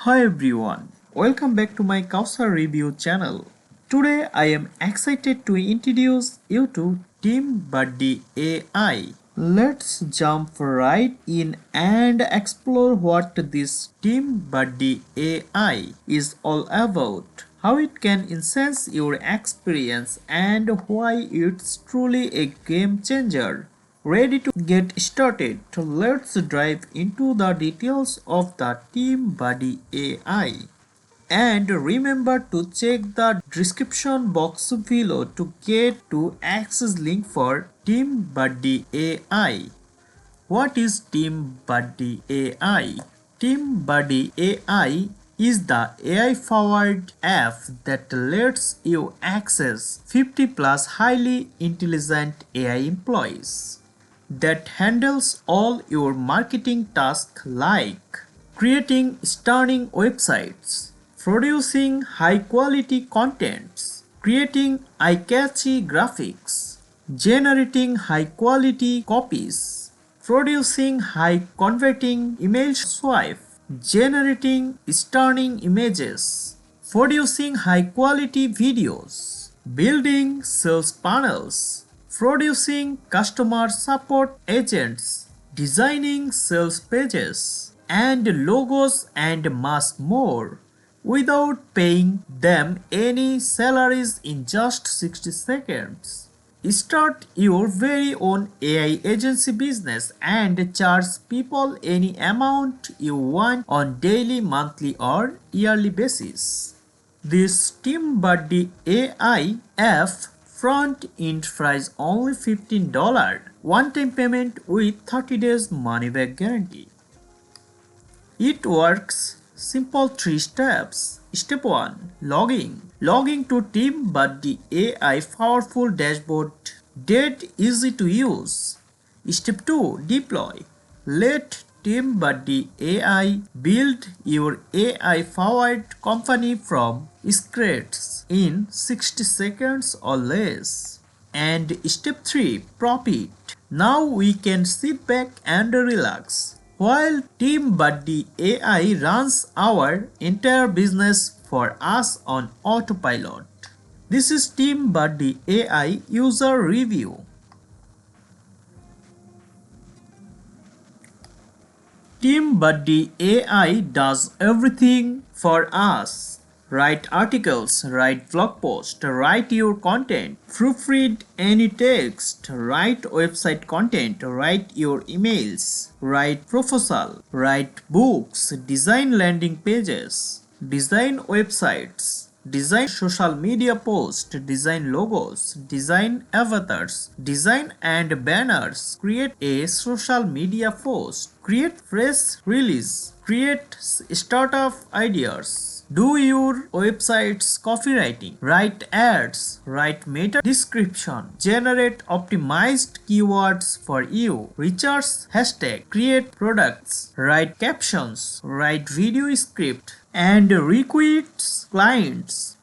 Hi everyone, welcome back to my Kausar review channel. Today I am excited to introduce you to TeamBuddy AI. Let's jump right in and explore what this TeamBuddy AI is all about, how it can enhance your experience, and why it's truly a game changer. Ready to get started? Let's dive into the details of the TeamBuddy AI. And remember to check the description box below to get to access link for TeamBuddy AI. What is TeamBuddy AI? TeamBuddy AI is the AI-powered app that lets you access 50 plus highly intelligent AI employees that handles all your marketing tasks like creating stunning websites, producing high-quality contents, creating eye-catchy graphics, generating high-quality copies, producing high-converting email swipe, generating stunning images, producing high-quality videos, building sales panels, producing customer support agents, designing sales pages, and logos and much more without paying them any salaries in just 60 seconds. Start your very own AI agency business and charge people any amount you want on daily, monthly, or yearly basis. This TeamBuddy AI app front end price only $15. One-time payment with 30 days money-back guarantee. It works simple 3 steps. Step 1. Logging. Logging to TeamBuddy AI powerful dashboard. Dead easy to use. Step 2. Deploy. Let TeamBuddy AI build your AI powered company from scratch in 60 seconds or less. And step 3. Profit. Now we can sit back and relax while TeamBuddy AI runs our entire business for us on autopilot. This is TeamBuddy AI user review. TeamBuddy AI does everything for us. Write articles, write blog posts, write your content, proofread any text, write website content, write your emails, write proposal, write books, design landing pages, design websites, design social media posts, design logos, design avatars, design and banners, create a social media post, create press release, create startup ideas, do your website's copywriting, write ads, write meta description, generate optimized keywords for you, research hashtag, create products, write captions, write video script, and request clients.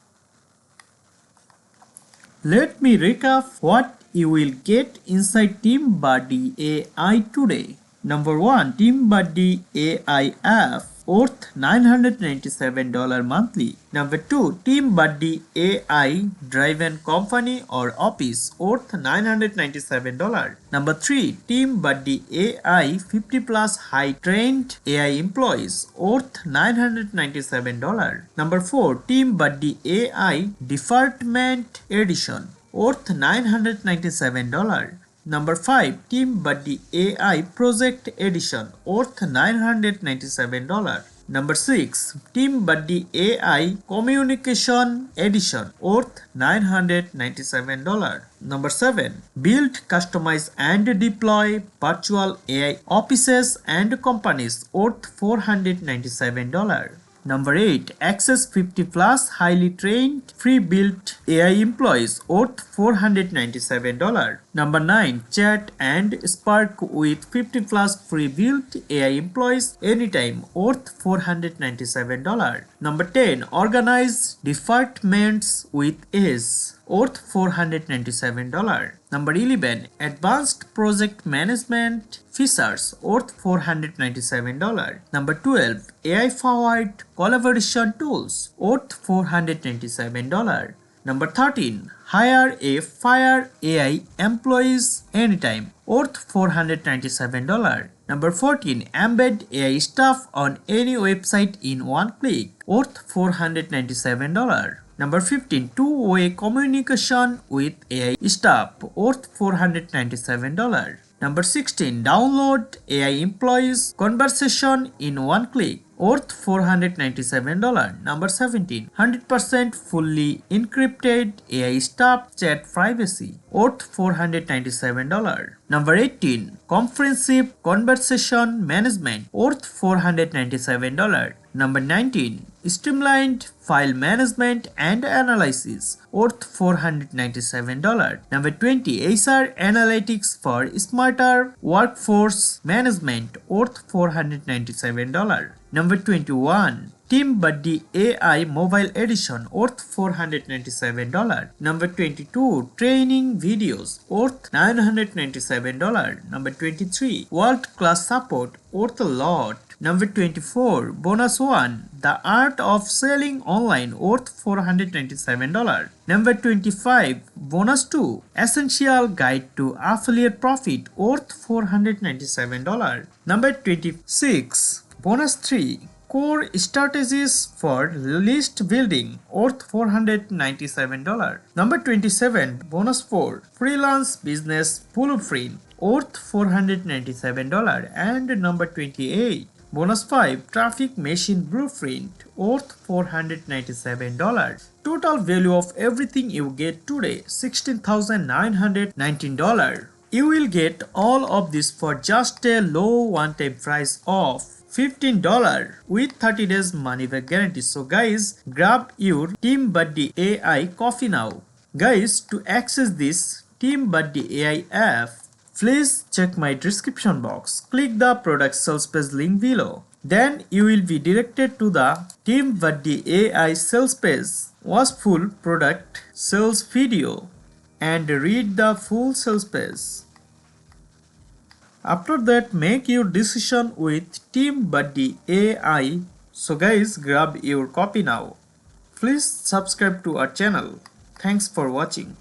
Let me recap what you will get inside TeamBuddy AI today. Number 1. TeamBuddy AI app worth $997 monthly. Number 2. TeamBuddy AI driven company or office worth $997. Number 3. TeamBuddy AI 50 plus high trained AI employees worth $997. Number 4. TeamBuddy AI Department Edition worth $997. Number 5. TeamBuddy AI Project Edition worth $997. Number 6. TeamBuddy AI Communication Edition worth $997. Number 7. Build, customize and deploy virtual AI offices and companies worth $497. Number 8. Access 50 plus highly trained pre-built AI employees worth $497. Number 9. Chat and Spark with 50 plus pre-built AI employees anytime worth $497. Number 10. Organize departments with ease worth $497. Number 11. Advanced Project Management Features, worth $497. Number 12. AI-powered Collaboration Tools, worth $497. Number 13. Hire a Fire AI Employees Anytime, worth $497. Number 14. Embed AI stuff on any website in one click, worth $497. Number 15. Two-way communication with AI staff, worth $497. Number 16. Download AI employees conversation in one click, worth $497. Number 17. 100% fully encrypted AI staff chat privacy, worth $497. Number 18. Comprehensive conversation management, worth $497. Number 19. Streamlined file management and analysis, worth $497. Number 20. HR analytics for smarter workforce management, worth $497. Number 21. TeamBuddy AI Mobile Edition, worth $497. Number 22. Training videos, worth $997. Number 23. World Class Support, worth a lot. Number 24. Bonus 1. The Art of Selling Online, worth $497. Number 25. Bonus 2. Essential Guide to Affiliate Profit, worth $497. Number 26. Bonus 3. Core Strategies for List Building, worth $497. Number 27. Bonus 4. Freelance Business Blueprint, worth $497. And number 28. Bonus 5. Traffic Machine Blueprint, worth $497. Total value of everything you get today, $16,919. You will get all of this for just a low one-time price of $15 with 30 days money back guarantee. So guys, grab your TeamBuddy AI coffee now. Guys, to access this TeamBuddy AI app, please check my description box. Click the product sales page link below. Then you will be directed to the TeamBuddy AI sales page. Watch full product sales video and read the full sales page. After that, make your decision with TeamBuddy AI. So guys, grab your copy now. Please subscribe to our channel. Thanks for watching.